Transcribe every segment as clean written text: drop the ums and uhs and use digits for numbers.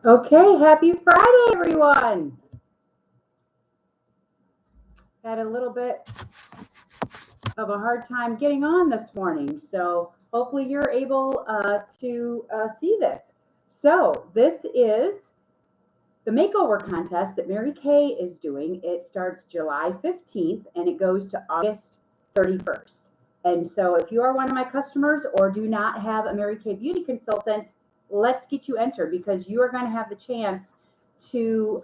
Okay, happy Friday, everyone. Had a little bit of a hard time getting on this morning, so hopefully you're able to see this. So this is the makeover contest that Mary Kay is doing. It starts July 15th and it goes to August 31st. And so if you are one of my customers or do not have a Mary Kay beauty consultant, let's get you entered because you are going to have the chance to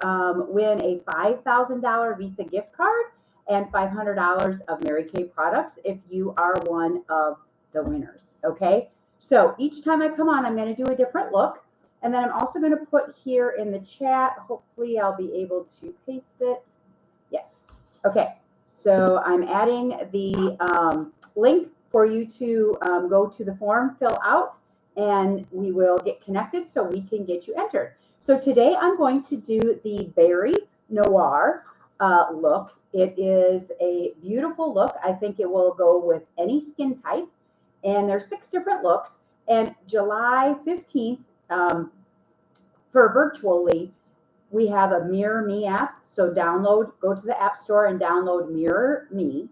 win a $5,000 Visa gift card and $500 of Mary Kay products if you are one of the winners. Okay, so each time I come on, I'm going to do a different look. And then I'm also going to put here in the chat, hopefully I'll be able to paste it. Yes. Okay. So I'm adding the link for you to go to the form, fill out, and we will get connected so we can get you entered. So today I'm going to do the Berry Noir look. It is a beautiful look. I think it will go with any skin type. And there's 6 different looks. And July 15th, for virtually, we have a Mirror Me app. So go to the App Store and download Mirror Me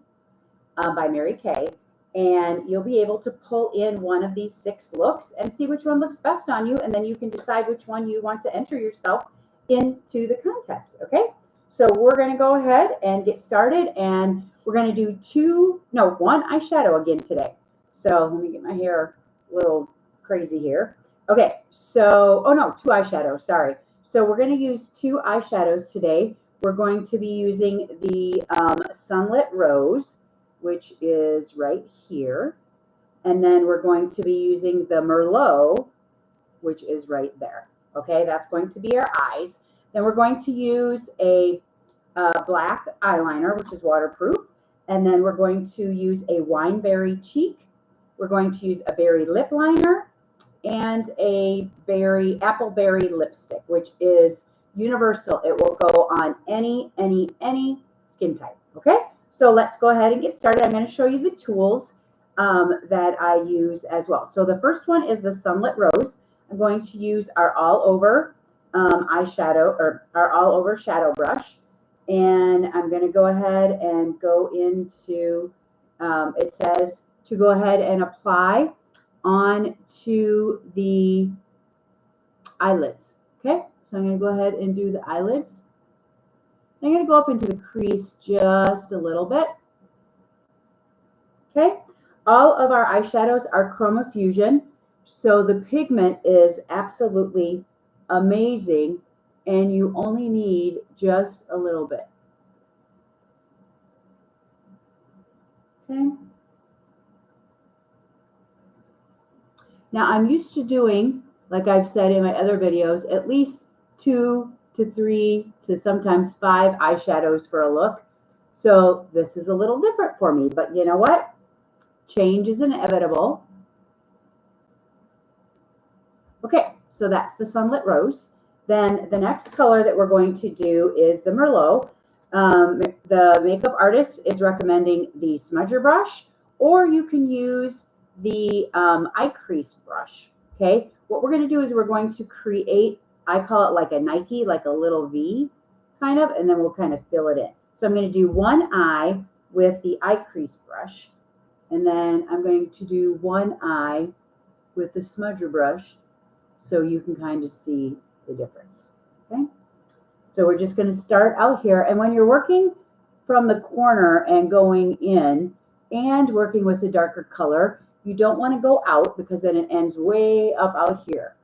by Mary Kay. And you'll be able to pull in one of these 6 looks and see which one looks best on you. And then you can decide which one you want to enter yourself into the contest. Okay. So we're going to go ahead and get started. And we're going to do one eyeshadow again today. So let me get my hair a little crazy here. Okay, so, 2 eyeshadows, sorry. So we're going to use 2 eyeshadows today. We're going to be using the Sunlit Rose, which is right here. And then we're going to be using the Merlot, which is right there. Okay, that's going to be our eyes. Then we're going to use a black eyeliner, which is waterproof. And then we're going to use a Wineberry cheek. We're going to use a berry lip liner and a appleberry lipstick, which is universal. It will go on any skin type. Okay, so let's go ahead and get started. I'm going to show you the tools that I use as well. So the first one is the Sunlit Rose. I'm going to use our all over eyeshadow or our all over shadow brush, and I'm going to go ahead and go into it says to go ahead and apply onto the eyelids. Okay, so I'm going to go ahead and do the eyelids. I'm going to go up into the crease just a little bit. Okay, all of our eyeshadows are Chroma Fusion, so the pigment is absolutely amazing, and you only need just a little bit. Okay. Now I'm used to doing, like I've said in my other videos, at least 2 to 3 to sometimes 5 eyeshadows for a look. So this is a little different for me, but you know what? Change is inevitable. Okay, so that's the Sunlit Rose. Then the next color that we're going to do is the Merlot. The makeup artist is recommending the smudger brush, or you can use the eye crease brush. Okay, what we're going to do is we're going to create, I call it like a Nike, like a little V kind of, and then we'll kind of fill it in. So I'm going to do one eye with the eye crease brush, and then I'm going to do one eye with the smudger brush so you can kind of see the difference. Okay, so we're just going to start out here, and when you're working from the corner and going in and working with the darker color, you don't want to go out because then it ends way up out here.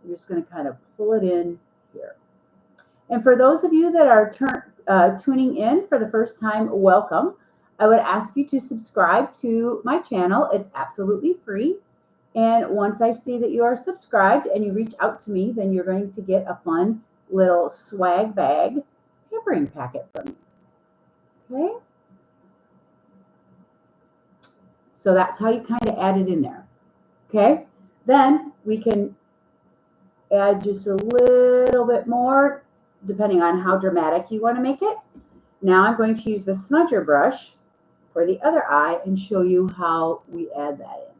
You're just going to kind of pull it in here. And for those of you that are tuning in for the first time, welcome. I would ask you to subscribe to my channel. It's absolutely free. And once I see that you are subscribed and you reach out to me, then you're going to get a fun little swag bag pampering packet from me. Okay? So that's how you kind of add it in there. Okay? Then we can add just a little bit more depending on how dramatic you want to make it. Now I'm going to use the smudger brush for the other eye and show you how we add that in.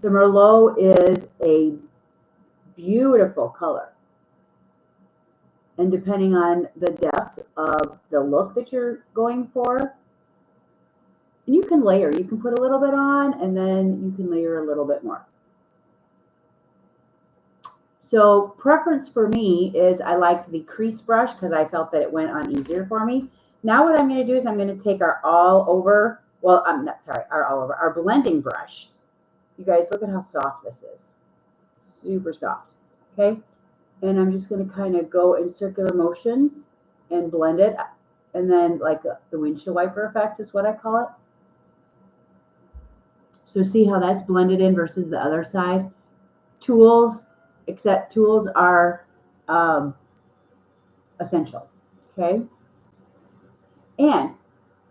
The Merlot is a beautiful color. And depending on the depth of the look that you're going for, and you can layer. You can put a little bit on, and then you can layer a little bit more. So preference for me is I liked the crease brush because I felt that it went on easier for me. Now what I'm going to do is I'm going to take our our blending brush. You guys, look at how soft this is. Super soft. Okay. And I'm just going to kind of go in circular motions and blend it. And then like the windshield wiper effect is what I call it. So see how that's blended in versus the other side. Tools are essential. Okay. And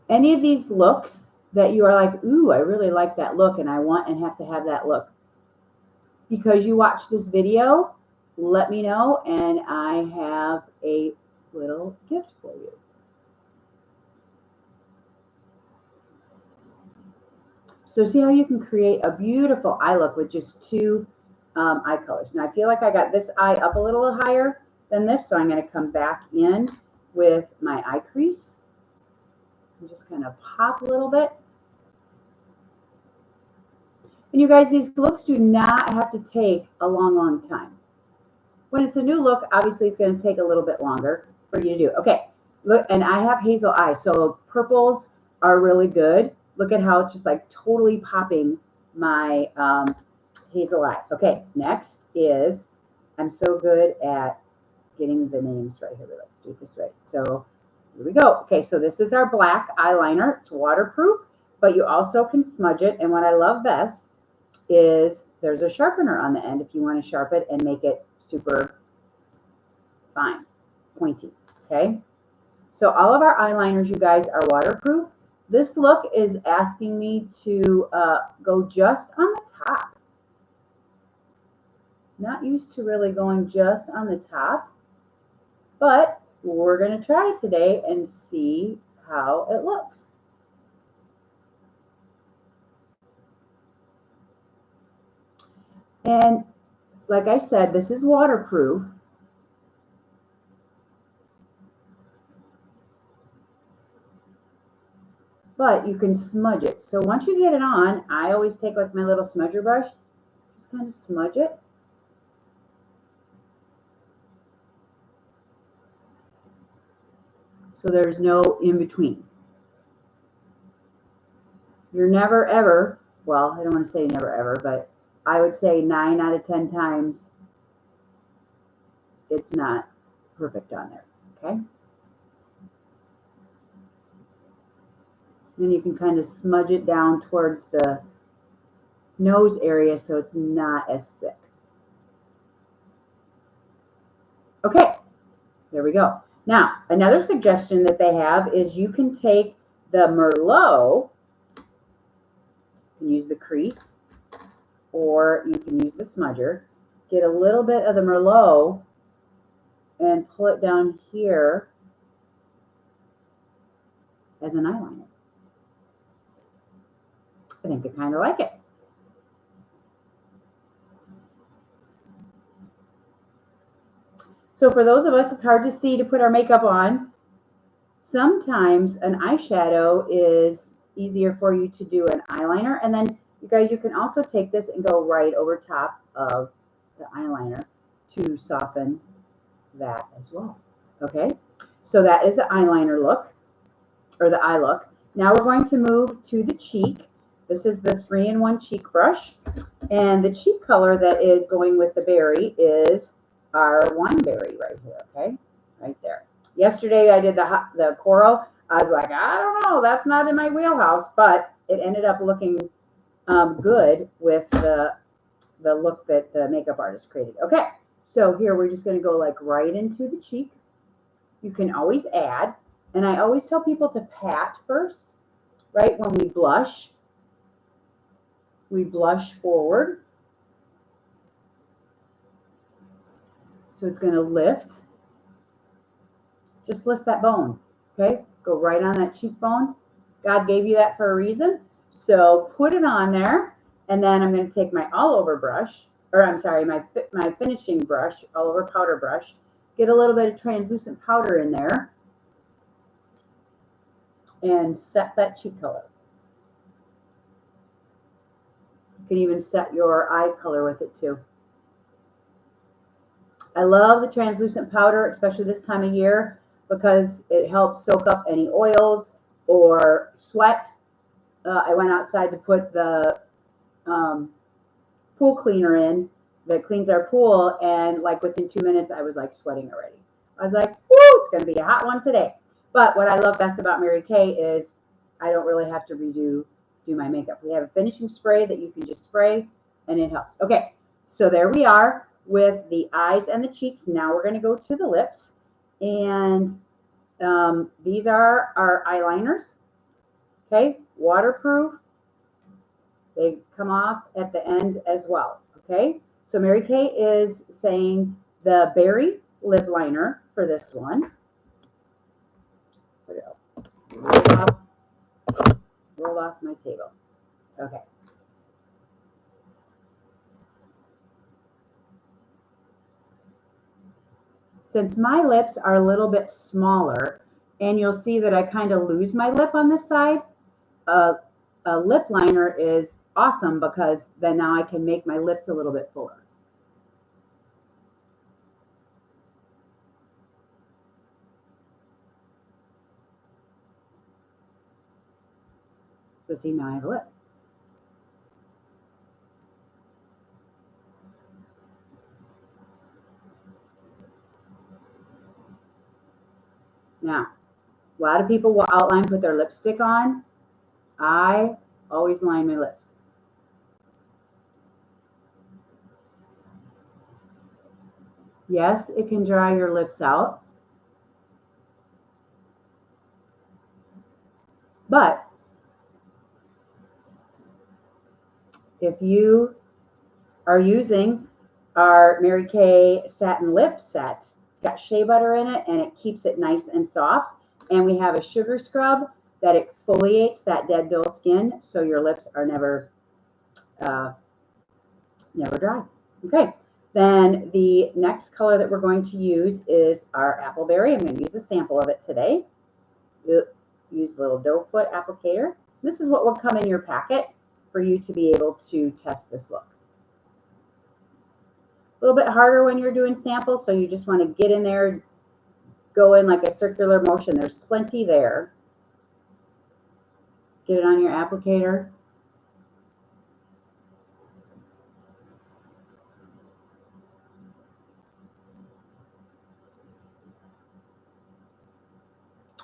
any of these looks that you are like, ooh, I really like that look and I want and have to have that look. Because you watch this video, let me know and I have a little gift for you. So see how you can create a beautiful eye look with just two eye colors. Now I feel like I got this eye up a little higher than this, so I'm going to come back in with my eye crease. And just kind of pop a little bit. And you guys, these looks do not have to take a long, long time. When it's a new look, obviously it's going to take a little bit longer for you to do. Okay, look, and I have hazel eyes, so purples are really good. Look at how it's just like totally popping my hazel eye. Okay, next is, I'm so good at getting the names right here. Let's do it this way. So here we go. Okay, so this is our black eyeliner. It's waterproof, but you also can smudge it. And what I love best is there's a sharpener on the end if you want to sharpen it and make it super fine, pointy. Okay, so all of our eyeliners, you guys, are waterproof. This look is asking me to go just on the top. Not used to really going just on the top, but we're going to try it today and see how it looks. And like I said, this is waterproof. But you can smudge it. So once you get it on, I always take like my little smudger brush, just kind of smudge it. So there's no in between. You're never ever, well, I don't want to say never ever, but I would say 9 out of 10 times it's not perfect on there, okay? Then you can kind of smudge it down towards the nose area so it's not as thick. Okay, there we go. Now, another suggestion that they have is you can take the Merlot, you can use the crease, or you can use the smudger, get a little bit of the Merlot and pull it down here as an eyeliner. I think I kind of like it. So for those of us, it's hard to see to put our makeup on. Sometimes an eyeshadow is easier for you to do an eyeliner. And then you guys, you can also take this and go right over top of the eyeliner to soften that as well. Okay, so that is the eyeliner look, or the eye look. Now we're going to move to the cheek. This is the 3-in-1 cheek brush. And the cheek color that is going with the berry is our wineberry right here, okay? Right there. Yesterday I did the coral. I was like, I don't know, that's not in my wheelhouse, but it ended up looking good with the look that the makeup artist created. Okay, so here we're just gonna go like right into the cheek. You can always add, and I always tell people to pat first, right? When we blush forward. So it's going to lift. Just lift that bone, okay? Go right on that cheekbone. God gave you that for a reason. So put it on there. And then I'm going to take my all over brush, or I'm sorry, my finishing brush, all over powder brush, get a little bit of translucent powder in there and set that cheek color. You can even set your eye color with it too. I love the translucent powder, especially this time of year, because it helps soak up any oils or sweat. I went outside to put the pool cleaner in that cleans our pool, and like within 2 minutes, I was like sweating already. I was like, whoo, it's going to be a hot one today. But what I love best about Mary Kay is I don't really have to do my makeup. We have a finishing spray that you can just spray, and it helps. Okay, so there we are with the eyes and the cheeks. Now we're going to go to the lips, and these are our eyeliners. Okay, waterproof. They come off at the end as well. Okay, so Mary Kay is saying the berry lip liner for this one. Roll off my table. Okay. Since my lips are a little bit smaller, and you'll see that I kind of lose my lip on this side, a lip liner is awesome because then now I can make my lips a little bit fuller. So see, now I have a lip. Now, a lot of people will outline, put their lipstick on. I always line my lips. Yes, it can dry your lips out, but if you are using our Mary Kay satin lip set, it's got shea butter in it and it keeps it nice and soft. And we have a sugar scrub that exfoliates that dead dull skin, so your lips are never dry. Okay, then the next color that we're going to use is our Appleberry. I'm going to use a sample of it today. Use a little doe foot applicator. This is what will come in your packet for you to be able to test this look. A little bit harder when you're doing samples, so you just want to get in there, go in like a circular motion. There's plenty there. Get it on your applicator.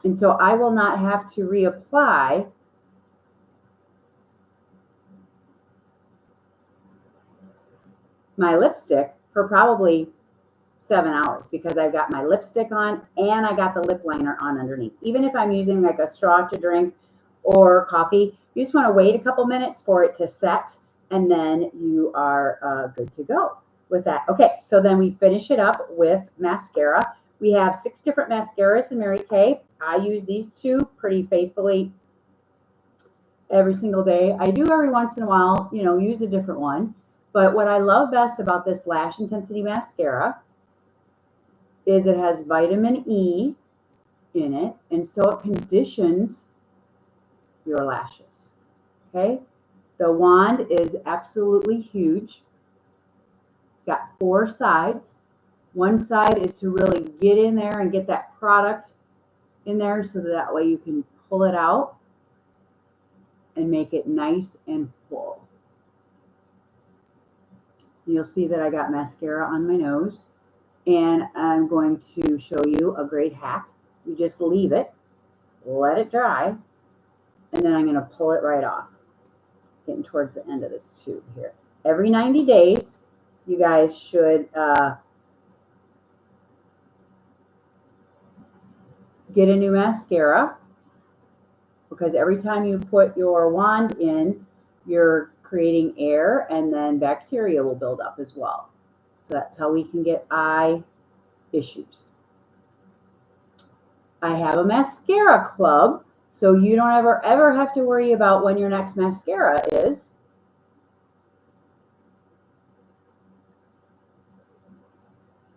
And so I will not have to reapply my lipstick for probably 7 hours because I've got my lipstick on and I got the lip liner on underneath. Even if I'm using like a straw to drink or coffee, you just want to wait a couple minutes for it to set, and then you are good to go with that. Okay, so then we finish it up with mascara. We have 6 different mascaras in Mary Kay. I use these 2 pretty faithfully every single day. I do every once in a while, use a different one. But what I love best about this Lash Intensity Mascara is it has vitamin E in it, and so it conditions your lashes. Okay, the wand is absolutely huge. It's got 4 sides. One side is to really get in there and get that product in there so that way you can pull it out and make it nice and full. You'll see that I got mascara on my nose, and I'm going to show you a great hack. You just leave it, let it dry, and then I'm going to pull it right off. Getting towards the end of this tube here. Every 90 days, you guys should get a new mascara, because every time you put your wand in, you're creating air, and then bacteria will build up as well. So that's how we can get eye issues. I have a mascara club, so you don't ever have to worry about when your next mascara is.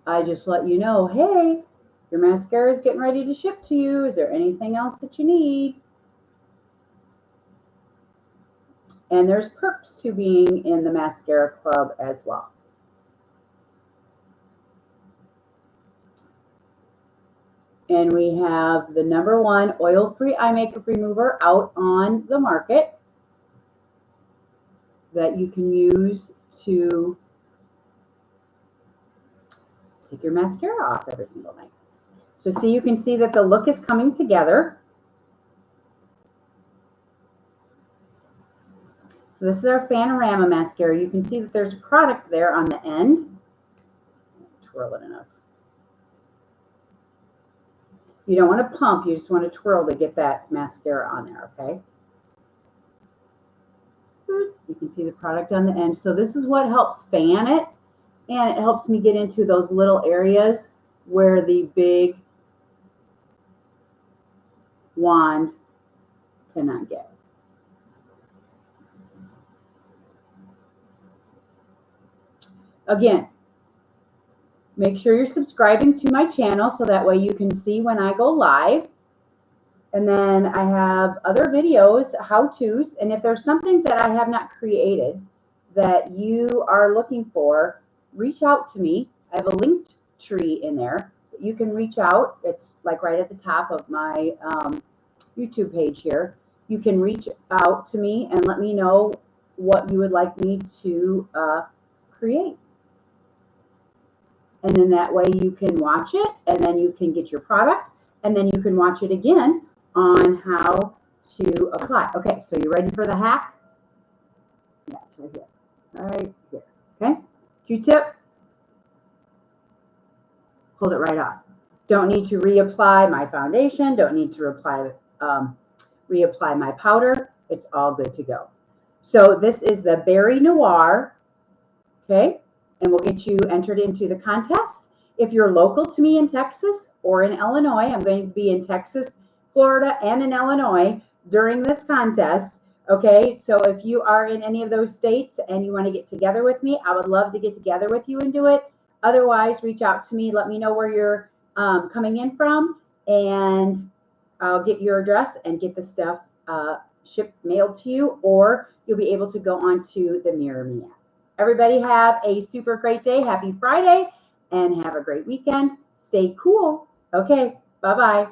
I just let you know, hey, your mascara is getting ready to ship to you. Is there anything else that you need? And there's perks to being in the mascara club as well. And we have the #1 oil-free eye makeup remover out on the market that you can use to take your mascara off every single night. So see, you can see that the look is coming together. So this is our Panorama mascara. You can see that there's product there on the end. Twirl it enough. You don't want to pump, you just want to twirl to get that mascara on there, okay? You can see the product on the end. So this is what helps fan it, and it helps me get into those little areas where the big wand cannot get. Again, make sure you're subscribing to my channel so that way you can see when I go live. And then I have other videos, how-tos, and if there's something that I have not created that you are looking for, reach out to me. I have a linked tree in there. You can reach out. It's like right at the top of my YouTube page here. You can reach out to me and let me know what you would like me to create. And then that way you can watch it, and then you can get your product, and then you can watch it again on how to apply. Okay, so you ready for the hack? Yeah, it's right here. Right here. Okay? Q-tip. Hold it right off. Don't need to reapply my foundation. Don't need to reapply my powder. It's all good to go. So this is the Berry Noir. Okay? And we'll get you entered into the contest. If you're local to me in Texas or in Illinois, I'm going to be in Texas, Florida, and in Illinois during this contest. Okay, so if you are in any of those states and you want to get together with me, I would love to get together with you and do it. Otherwise, reach out to me. Let me know where you're coming in from, and I'll get your address and get the stuff shipped, mailed to you, or you'll be able to go onto the Mirror Me app. Everybody have a super great day. Happy Friday, and have a great weekend. Stay cool. Okay, bye-bye.